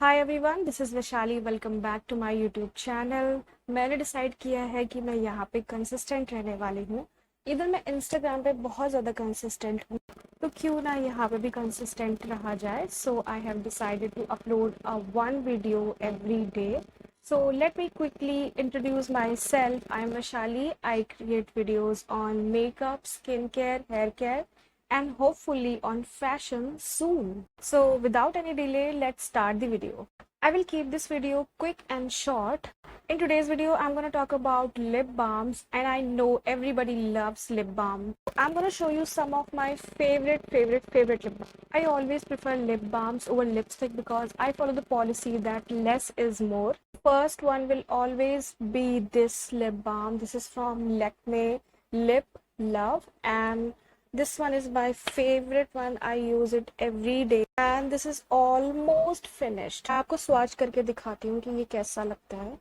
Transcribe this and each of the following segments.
Hi everyone, this is Vaishali. Welcome back to my YouTube channel. मैंने decide किया है कि मैं यहाँ पे कंसिस्टेंट रहने वाली हूँ। इधर मैं इंस्टाग्राम पे बहुत ज़्यादा कंसिस्टेंट हूँ, तो क्यों ना यहाँ पे भी कंसिस्टेंट रहा जाए। So I have decided to upload a one video every day. So let me quickly introduce myself. I'm Vashali. I create videos on makeup, skincare, hair care, and hopefully on fashion soon. So without any delay, let's start the video. I will keep this video quick and short. In today's video, I'm going to talk about lip balms, and I know everybody loves lip balm. I'm going to show you some of my favorite lip balm. I always prefer lip balms over lipstick because I follow the policy that less is more. First one will always be this lip balm. This is from Lakme Lip Love, and this one is my favorite one. I use it every day and this is almost finished. आपको swatch करके दिखाती हूँ कि ये कैसा लगता है.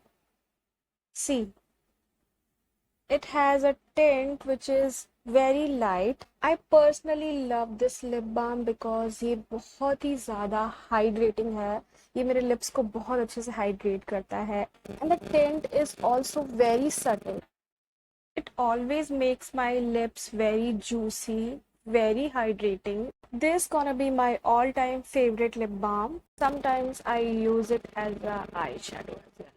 See, it has a tint which is very light. I personally love this lip balm because ये बहुत ही ज़्यादा hydrating है. ये मेरे lips को बहुत अच्छे से hydrate करता है. And the tint is also very subtle. It always makes my lips very juicy, very hydrating. This gonna be my all-time favorite lip balm. Sometimes I use it as a eyeshadow as well.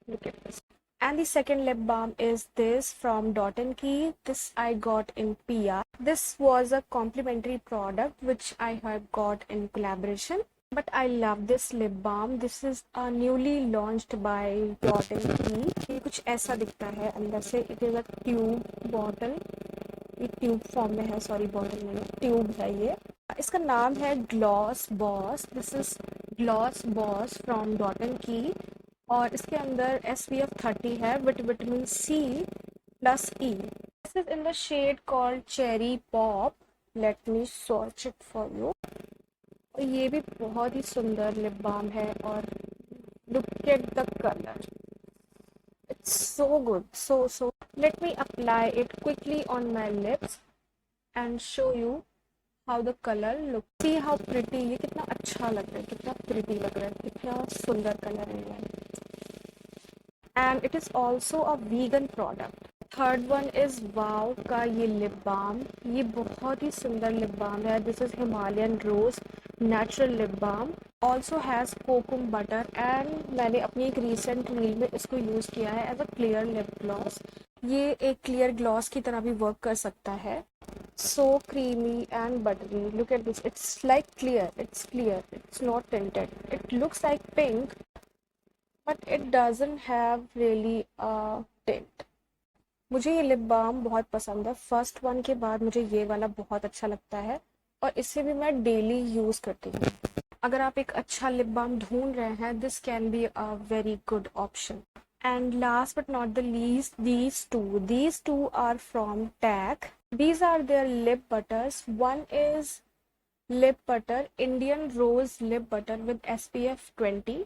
Look at this. And the second lip balm is this from Dot and Key. This I got in PR. This was a complimentary product which I have got in collaboration. But I love this lip balm. This is a newly launched by Dot and Key. ये कुछ ऐसा दिखता है अंदर से. It is a tube bottle. ये tube form में है, सॉरी बॉटल में ट्यूब है ये. इसका नाम है gloss boss. This is gloss boss from dot and key और इसके अंदर SPF 30 है with vitamin C plus E. This is in the shade called cherry pop. Let me search it for you. ये भी बहुत ही सुंदर लिप बाम है और look at the colour. It's so good, so. Let me apply it quickly on my lips and show you how the color looks. See how pretty. ये कितना अच्छा लग रहा है, कितना pretty लग रहा है, कितना सुंदर कलर है ये. And it is also a vegan product. Third one is Wow का ये लिप बाम. ये बहुत ही सुंदर लिप बाम है. This is Himalayan rose natural lip balm. Also has kokum butter and मैंने अपनी एक रिसेंट रील में इसको यूज किया है as a clear lip gloss. ये एक क्लियर ग्लॉस की तरह भी वर्क कर सकता है. So creamy and buttery. Look at this. It's like clear. It's clear. It's not tinted. It looks like pink, but it doesn't have really a tint. मुझे ये लिप बाम बहुत पसंद है. फर्स्ट वन के बाद मुझे ये वाला बहुत अच्छा लगता है और इसे भी मैं डेली यूज करती हूँ. अगर आप एक अच्छा लिप बाम ढूंढ रहे हैं, this can be a very good option. And last but not the least, these two are from TAC. These are their lip butters. One is lip butter, Indian rose lip butter with SPF 20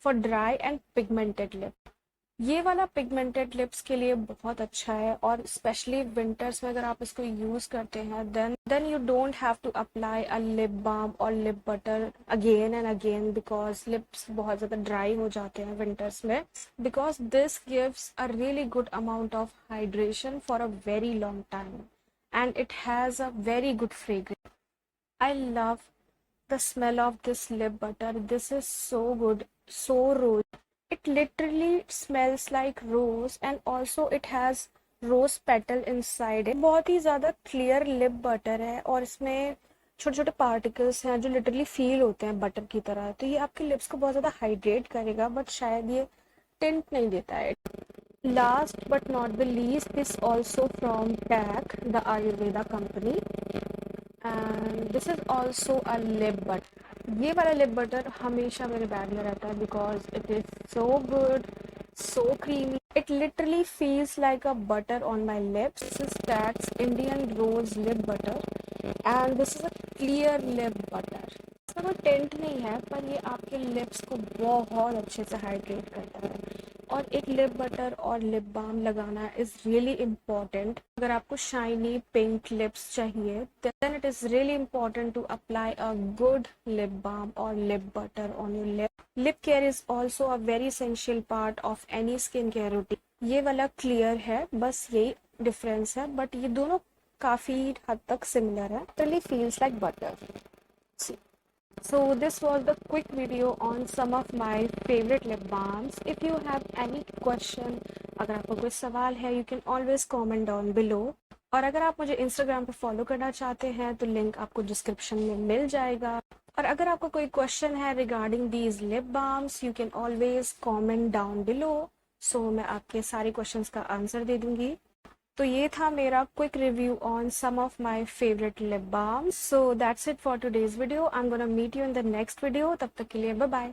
for dry and pigmented lip. ये वाला pigmented lips के लिए बहुत अच्छा है और specially winters में अगर आप इसको यूज करते हैं then you don't have to apply a lip balm और lip butter again and again because lips बहुत ज़्यादा ड्राई हो जाते हैं विंटर्स में. Because this gives a really good amount of hydration for a very long time and it has a very good fragrance. I love the smell of this lip butter. This is so good, so rose. It literally smells like rose and also it has rose petal inside it. बहुत ही ज़्यादा clear lip butter है और इसमें छोटे छोटे particles हैं जो literally feel होते हैं बटर की तरह. तो ये आपके लिप्स को बहुत ज़्यादा हाइड्रेट करेगा बट शायद ये टिंट नहीं देता है. Last but not the least, this also from TAC, the Ayurveda company. And this is also a lip butter. ये वाला लिप बटर हमेशा मेरे बैग में रहता है because it is so good, so creamy. It literally feels like a butter on my lips. This is tax Indian rose lip butter and this is a clear lip butter. इसमें कोई tent नहीं है पर ये आपके lips को बहुत अच्छे से हाइड्रेट करता है और एक लिप बटर और लिप बाम लगाना इज रियली इम्पॉर्टेंट। अगर आपको शाइनी पिंक लिप्स चाहिए then it is really important to apply a good lip balm और lip butter on your lip. Lip care is also a very essential part of any skin care routine. ये वाला clear है, बस यही difference है, but ये दोनों काफी हद तक सिमिलर है। Really feels like butter. So this was the quick video on some of my favorite lip balms. If you have any question, अगर आपको कोई सवाल है, you can always comment down below. और अगर आप मुझे Instagram पे फॉलो करना चाहते हैं तो लिंक आपको डिस्क्रिप्शन में मिल जाएगा। और अगर आपको कोई क्वेश्चन है regarding these lip balms, you can always comment down below. So मैं आपके सारे क्वेश्चंस का आंसर दे दूंगी। तो ये था मेरा quick review on some of my favourite lip balms. So that's it for today's video. I am gonna meet you in the next video. तब तक के लिए बाय बाय।